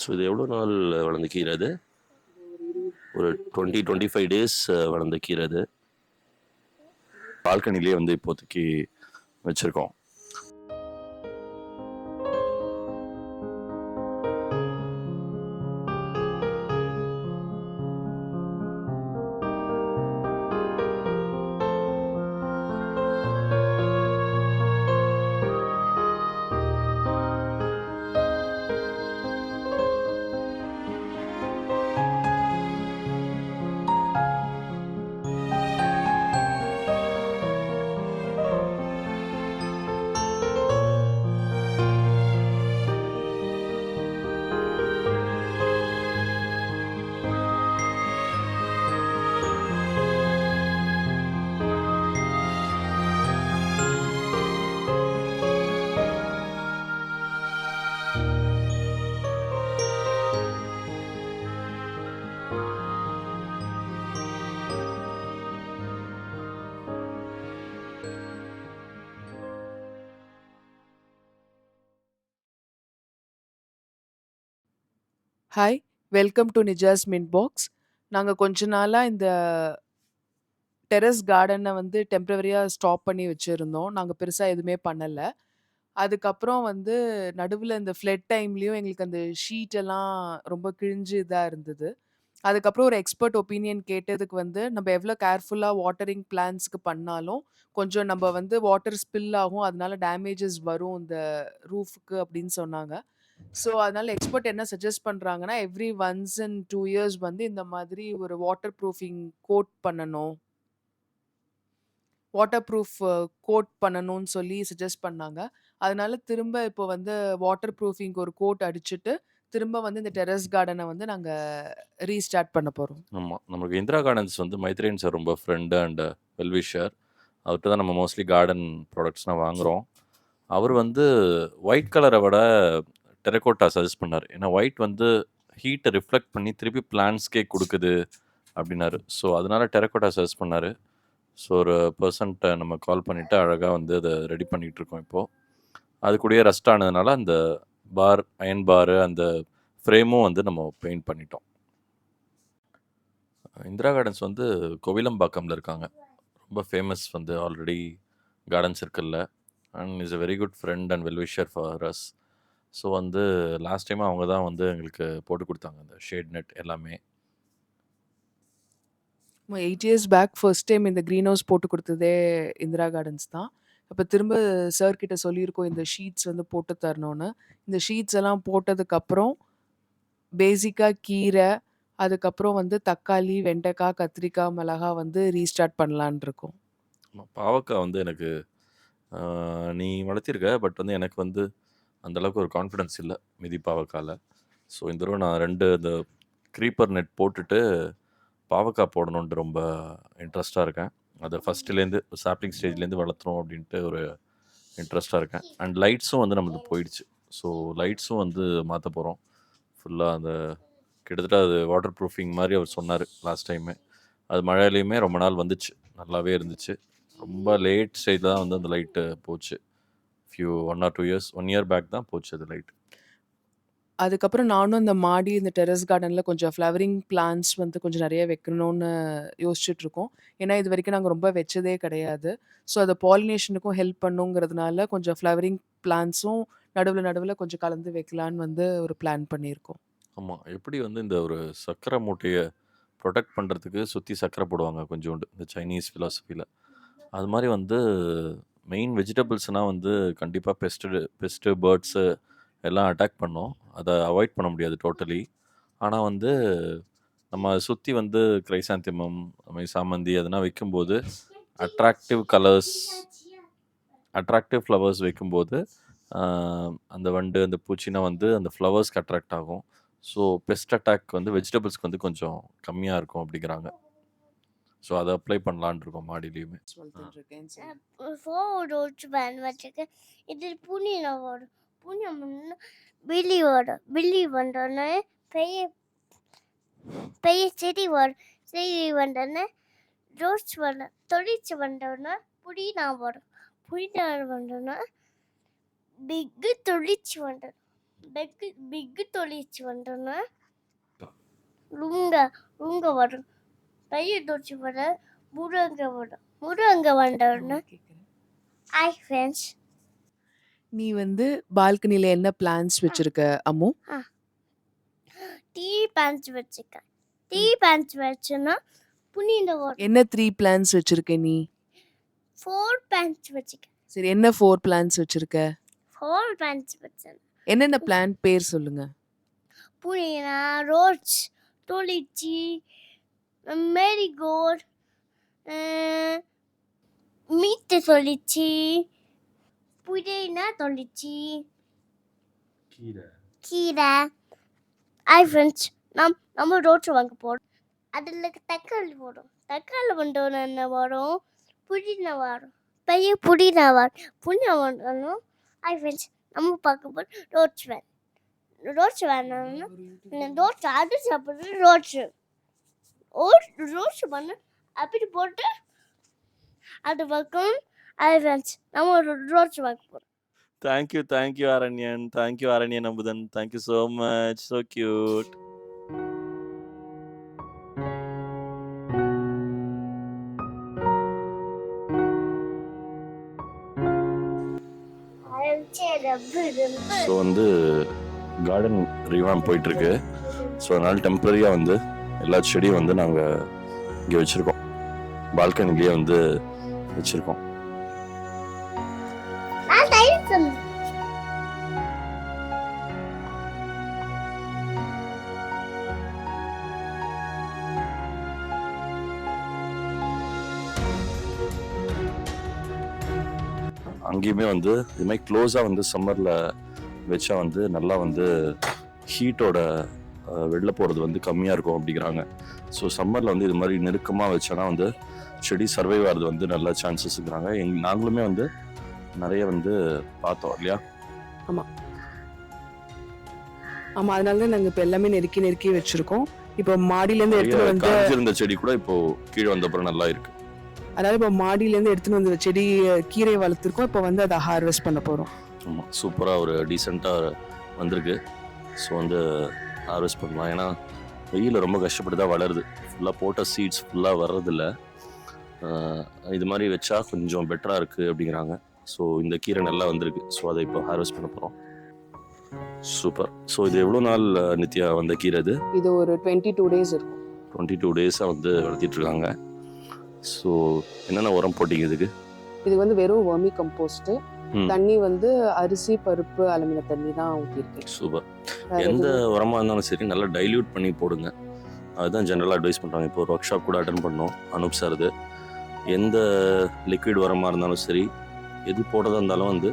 So இது எவ்வளோ நாள் வளர்ந்த கீரை அது? ஒரு 20-25 டேஸ் வளர்ந்த கீரை அது. பால்கனிலேயே வந்து இப்போதைக்கு வச்சுருக்கோம். Hi, welcome to Nijas mint box. நாங்க கொஞ்ச நாளா இந்த டெரஸ் கார்டன வந்து டெம்பரவரியா ஸ்டாப் பண்ணி வச்சிருந்தோம். நாங்க பெருசா எதுவுமே பண்ணல. அதுக்கப்புறம் வந்து நடுவுல இந்த ஃப்ளட் டைம்லயும் எங்களுக்கு அந்த ஷீட் எல்லாம் ரொம்ப கிழிஞ்சு இதா இருந்தது. அதுக்கப்புறம் ஒரு எக்ஸ்பர்ட் ஒப்பீனியன் கேட்டதுக்கு வந்து, "நம்ப எவ்ளோ கேர்ஃபுல்லா வாட்டரிங் பிளான்ட்ஸ்க்கு பண்ணாலும், கொஞ்சம் நம்ப வந்து வாட்டர் ஸ்பில் ஆகும். அதனால டேமேஜஸ் வரும் இந்த ரூஃப்க்கு" அப்படின்னு சொன்னாங்க. ஸோ, அதனால எக்ஸ்பர்ட் என்ன சஜெஸ்ட் பண்றாங்கன்னா, எவ்ரி ஒன்ஸ் இன் 2 இயர்ஸ் வந்து இந்த மாதிரி ஒரு வாட்டர் ப்ரூஃபிங் கோட் பண்ணணும். வாட்டர் ப்ரூஃப் கோட் பண்ணணும்னு சொல்லி சஜெஸ்ட் பண்ணாங்க. அதனால திரும்ப இப்போ வந்து வாட்டர் ப்ரூஃபிங்க்கு ஒரு கோட் அடிச்சுட்டு, திரும்ப வந்து இந்த டெரஸ் கார்டன வந்து நாங்க ரீஸ்டார்ட் பண்ண போறோம். ஆமாம், நமக்கு இந்திரா கார்டன்ஸ் வந்து மைத்ரேயன் சார் ரொம்ப ஃப்ரெண்டு அண்ட் வெல்விஷர். அவர்கிட்ட தான் நம்ம மோஸ்ட்லி கார்டன் ப்ராடக்ட்ஸ்லாம் வாங்குகிறோம். அவர் வந்து ஒயிட் கலரை விட டெரகோட்டா சஜஸ்ட் பண்ணார். ஏன்னா ஒயிட் வந்து ஹீட்டை ரிஃப்ளெக்ட் பண்ணி திருப்பி பிளான்ஸ்க்கே கொடுக்குது அப்படின்னாரு. ஸோ அதனால டெரகோட்டா சஜஸ்ட் பண்ணார். ஸோ ஒரு பர்சன்ட்டை நம்ம கால் பண்ணிவிட்டு அழகாக வந்து அதை ரெடி பண்ணிகிட்ருக்கோம் இப்போது. அது கூடயே ரஸ்ட் ஆனதுனால அந்த பார், அயன் பாரு, அந்த ஃப்ரேமும் வந்து நம்ம பெயிண்ட் பண்ணிட்டோம். இந்திரா கார்டன்ஸ் வந்து கோவிலம்பாக்கம்ல இருக்காங்க. ரொம்ப ஃபேமஸ் வந்து ஆல்ரெடி கார்டன் சர்க்கிளில். And is a very good friend and well-wisher for us. So வந்து லாஸ்ட் டைம் அவங்க தான் வந்து எங்களுக்கு போட்டு கொடுத்தாங்க அந்த ஷேட் நெட் எல்லாமே. 8 இயர்ஸ் பேக் ஃபர்ஸ்ட் டைம் இந்த கிரீன் ஹவுஸ் போட்டு குடுத்ததே இந்திரா கார்டன்ஸ் தான். அப்ப திரும்ப சார் கிட்ட சொல்லியிருக்கோம் இந்த ஷீட்ஸ் வந்து போட்டு தரணும்னு. இந்த ஷீட்ஸ் எல்லாம் போட்டதுக்கப்புறம் பேசிக்கா கீரை, அதுக்கப்புறம் வந்து தக்காளி, வெண்டைக்காய், கத்திரிக்காய், மிளகா வந்து ரீஸ்டார்ட் பண்ணலான்னு இருக்கோம். பாவக்காய் வந்து எனக்கு நீ வளர்த்திருக்க, பட் வந்து எனக்கு வந்து அந்தளவுக்கு ஒரு கான்ஃபிடென்ஸ் இல்லை மிதி பாவக்காயில். ஸோ இந்த தடவை நான் 2 இந்த க்ரீப்பர் நெட் போட்டுட்டு பாவக்காய் போடணுன்ட்டு ரொம்ப இன்ட்ரெஸ்ட்டாக இருக்கேன். அதை ஃபஸ்ட்டுலேருந்து சாப்ளிங் ஸ்டேஜ்லேருந்து வளர்த்துறோம் அப்படின்ட்டு ஒரு இன்ட்ரெஸ்ட்டாக இருக்கேன். அண்ட் லைட்ஸும் வந்து நம்மளுக்கு போயிடுச்சு. ஸோ லைட்ஸும் வந்து மாற்ற போகிறோம். ஃபுல்லாக அந்த கிட்டத்தட்ட அது வாட்டர் ப்ரூஃபிங் மாதிரி அவர் சொன்னார் லாஸ்ட் டைமே. அது மழையிலையுமே ரொம்ப நாள் வந்துச்சு, நல்லாவே இருந்துச்சு. ரொம்ப லேட் ஸ்டேஜில் தான் வந்து அந்த லைட்டு போச்சு. 1 or 2 இயர்ஸ், 1 இயர் பேக் தான் போச்சு அது லைட். அதுக்கப்புறம் நானும் இந்த மாடி, இந்த டெரஸ் கார்டன்ல கொஞ்சம் ஃப்ளவரிங் பிளான்ட்ஸ் வந்து கொஞ்சம் நெறைய வைக்கணும்னு யோசிச்சுட்டு இருக்கோம். ஏன்னா, இதுவரைக்கும் நாங்க ரொம்ப வச்சதே கிடையாது. ஸோ, அது பாலினேஷனுக்கும் ஹெல்ப் பண்ணுங்கிறதுனால கொஞ்சம் ஃப்ளவரிங் பிளான்ட்ஸும் நடுவுல கொஞ்சம் கலந்து வைக்கலான்னு வந்து ஒரு பிளான் பண்ணியிருக்கோம். ஆமாம், எப்படி வந்து இந்த ஒரு சர்க்கரை மூட்டையை ப்ரொடெக்ட் பண்ணுறதுக்கு சுற்றி சர்க்கரை போடுவாங்க கொஞ்சோண்டு, இந்த சைனீஸ் ஃபிலாசபியில். அது மாதிரி வந்து மெயின் வெஜிடபிள்ஸ்னால் வந்து கண்டிப்பாக பெஸ்ட்டு பேர்ட்ஸு எல்லாம் அட்டாக் பண்ணும். அதை அவாய்ட் பண்ண முடியாது டோட்டலி. ஆனால் வந்து நம்ம சுற்றி வந்து கிரைசாந்திமம், சாமந்தி அதெல்லாம் வைக்கும்போது அட்ராக்டிவ் கலர்ஸ், அட்ராக்டிவ் ஃப்ளவர்ஸ் வைக்கும்போது அந்த வண்டு, அந்த பூச்சினா வந்து அந்த ஃப்ளவர்ஸ்க்கு அட்ராக்ட் ஆகும். ஸோ பெஸ்ட் அட்டாக் வந்து வெஜிடபிள்ஸ்க்கு வந்து கொஞ்சம் கம்மியாக இருக்கும் அப்படிங்கிறாங்க. ஸோ அதை அப்ளை பண்ணலான்னு இருக்கோம் மாடியிலையுமே. வளர்த்துட்டு இருக்கேன்னு சொல்லி. रोज बनवायचे इधर पुण्यावर पुण्यामधून बिल्लीवर बिल्ली वंडरने पेय पेय सिटीवर सिटी वंडरने रोज वन तोडीच वंडरने पुडीनावर पुडीनावर वंडरने बिग तोडीच वंडर பிக் தொழிச்சு வந்தோன்னா லுங்க லுங்க வரும் பெரிய தொழிச்சு வர முருங்க வந்தோன்னா ஹாய் ஃப்ரெண்ட்ஸ். நீ வந்து பால்கனில என்ன பிளான்ஸ் வச்சிருக்க அம்மு? டீ பேண்ட்ஸ் வச்சுருக்கேன். டீ பேண்ட்ஸ் வச்சுன்னா புனித வரும். என்ன 3 பிளான்ஸ் வச்சிருக்க நீ? 4 பேண்ட்ஸ் வச்சுருக்கேன். சரி, என்ன 4 பிளான்ஸ் வச்சிருக்க? 4 பேண்ட்ஸ் வச்சேன். என்னென்ன பிளான்ட் பேர் சொல்லுங்க. புனினா, ரோஸ், தொளிச்சி, மேரிகோல்ட், மீட்டு தொளிச்சி, புதினா தொளிச்சி, கீரை. ஹாய் ஃப்ரெண்ட்ஸ், நம்ம ரோஸ் வாங்க போகிறோம். அதில் தக்காளி போடும். தக்காளி வந்தோன்னு என்ன வரும்? புதினா வரும். பெரிய புதினா வரும். புதினா வந்தோம். ஹாய் ஃப்ரெண்ட்ஸ், நம்ம பார்க்க போகிறோம் ரோஸ் வேன். ரோஸ் வேணும்னா ரோஸ் அது சாப்பிட்றது ரோஸ் பண்ண அப்படி போட்டு அது பக்கம். ஹாய் ஃப்ரெண்ட்ஸ், நம்ம ரோஸ் வாங்க போகிறோம். Thank you, Aranyan. Thank you, Aranyan Ambudan. Thank you so much. So cute. So வந்து கார்டன் ரீவாம் போயிட்டுருக்கு. ஸோ அதனால் டெம்பரரியாக வந்து எல்லா செடியும் வந்து நாங்கள் இங்கே வச்சுருக்கோம். பால்கனிலேயே வந்து வச்சுருக்கோம். அங்கேயுமே வந்து இது மாதிரி க்ளோஸாக வந்து சம்மரில் வச்சா வந்து நல்லா வந்து ஹீட்டோட வெளில போகிறது வந்து கம்மியாக இருக்கும் அப்படிங்கிறாங்க. ஸோ சம்மரில் வந்து இது மாதிரி நெருக்கமாக வச்சோன்னா வந்து செடி சர்வைவ் ஆகிறது வந்து நல்ல சான்சஸ் இருக்கிறாங்க. நாங்களுமே வந்து நிறைய வந்து பார்த்தோம் இல்லையா? ஆமாம் ஆமாம், அதனால தான் நாங்கள் இப்போ எல்லாமே நெருக்கி வச்சுருக்கோம். இப்போ மாடியிலேருந்து எடுத்துகிட்டு வந்து காய்ச்சிருந்த செடி கூட இப்போ கீழே வந்தப்பறம் நல்லா இருக்கு. அதாவது இப்போ மாடியிலேருந்து எடுத்துன்னு வந்து செடி கீரை வளர்த்துருக்கோம். இப்போ வந்து அதை ஹார்வெஸ்ட் பண்ண போகிறோம். ஆமாம், சூப்பராக ஒரு டீசெண்டாக வந்திருக்கு. ஸோ வந்து ஹார்வெஸ்ட் பண்ணலாம். ஏன்னா வெயில் ரொம்ப கஷ்டப்பட்டு தான் வளருது. ஃபுல்லாக போட்ட சீட்ஸ் ஃபுல்லாக வர்றதில்ல. இது மாதிரி வச்சா கொஞ்சம் பெட்டராக இருக்குது அப்படிங்கிறாங்க. ஸோ இந்த கீரை நல்லா வந்திருக்கு. ஸோ அதை இப்போ ஹார்வெஸ்ட் பண்ண போகிறோம். சூப்பர். ஸோ இது எவ்வளோ நாள் நித்யா வந்த கீரை? இது ஒரு 22 days இருக்கும். 22 days-ஆக வந்து வளர்த்திட்டு இருக்காங்க. ஸோ என்னென்ன உரம் போட்டிங்க இதுக்கு? இது வந்து வெறும் வர்மி கம்போஸ்ட். தண்ணி வந்து அரிசி பருப்பு அலுமின தண்ணி தான் ஊற்றிருக்கேன். சூப்பர். எந்த உரமாக இருந்தாலும் சரி நல்லா டைல்யூட் பண்ணி போடுங்க. அதுதான் ஜென்ரலாக அட்வைஸ் பண்ணுறாங்க. இப்போ ஒரு ஒர்க் ஷாப் கூட அட்டன் பண்ணோம் அனுப் சார்து. எந்த லிக்விட் உரமாக இருந்தாலும் சரி, எது போடுறதா இருந்தாலும் வந்து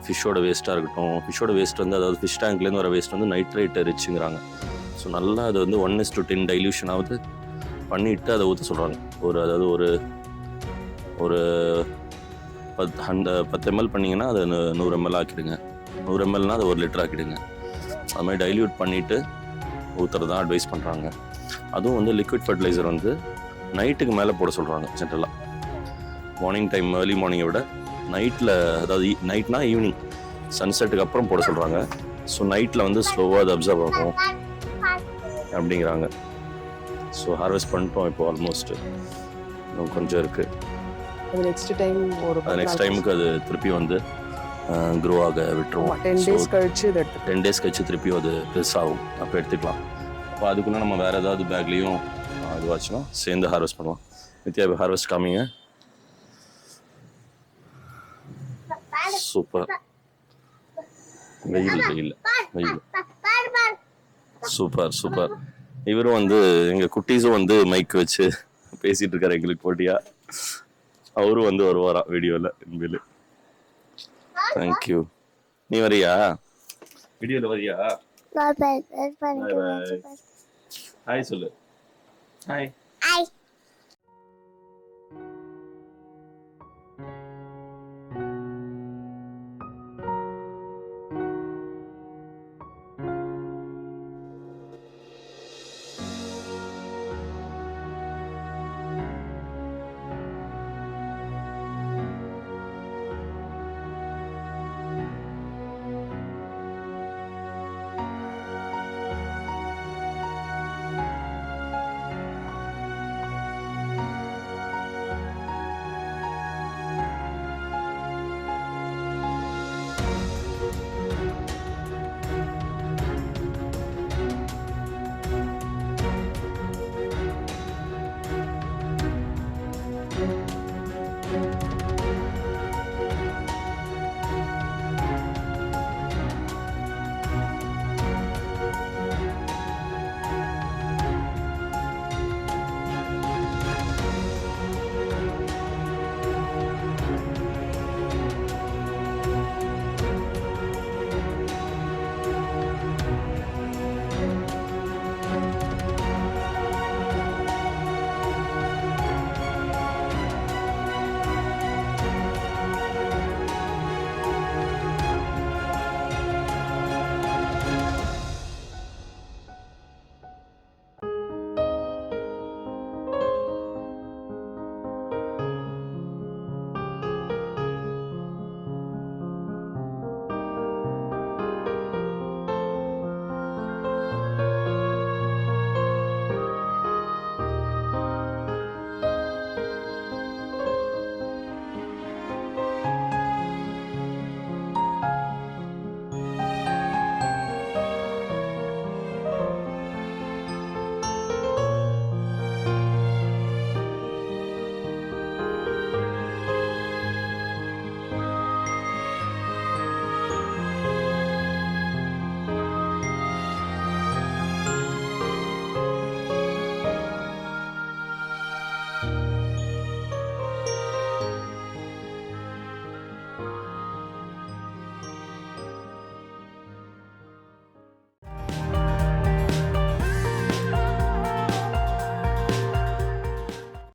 ஃபிஷ்ஷோட வேஸ்ட்டாக இருக்கட்டும். ஃபிஷ்ஷோட வேஸ்ட் வந்து அதாவது ஃபிஷ் டேங்க்லேருந்து வர வேஸ்ட் வந்து நைட்ரேட் ரிச்சுங்கிறாங்க. ஸோ நல்லா அது வந்து 1:10 டைல்யூஷனாவது பண்ணிவிட்டு அதை ஊற்ற சொல்கிறாங்க. அதாவது ஒரு 10 ml பண்ணிங்கன்னா அதை 100 ml ஆக்கிடுங்க. 100 mlனா அதை 1 liter ஆக்கிடுங்க. அது மாதிரி டைல்யூட் பண்ணிவிட்டு ஊற்றுறது தான் அட்வைஸ் பண்ணுறாங்க. அதுவும் வந்து லிக்விட் ஃபர்டிலைசர் வந்து நைட்டுக்கு மேலே போட சொல்கிறாங்க ஜென்ரலாக. மார்னிங் டைம் ஏர்லி மார்னிங்கை விட நைட்டில், அதாவது நைட்னா ஈவினிங் சன்செட்டுக்கு அப்புறம் போட சொல்கிறாங்க. ஸோ நைட்டில் வந்து ஸ்லோவாக அது அப்சர்வ் ஆகும் அப்படிங்கிறாங்க. ஸோ ஹார்வெஸ்ட் பண்ணிட்டோம் இப்போ ஆல்மோஸ்ட். இன்னும் கொஞ்சம் இருக்குது. அது நெக்ஸ்ட் டைமுக்கு அது திருப்பி வந்து க்ரோ ஆக விட்டுருவோம். 10 days கழிச்சு 10 days கழிச்சு திருப்பியும் அது பெருசாகும். அப்போ எடுத்துக்கலாம். அப்போ அதுக்குள்ளே நம்ம வேறு ஏதாவது பேக்லேயும் அதுவாச்சுன்னா சேர்ந்து ஹார்வெஸ்ட் பண்ணுவோம். நித்யா ஹார்வெஸ்ட் காமிங்க. சூப்பர். வெயில் சூப்பர். இவரும் வந்து எங்கள் குட்டீஸும் வந்து மைக் வச்சு பேசிகிட்டு இருக்காரு எங்களுக்கு போட்டியா. அவரும் வந்து வருவாரா வீடியோவில் இனிமேல். தேங்க்யூ. நீ வரியா வீடியோவில்? வரியா? ஹாய் சொல்லு. ஹாய்.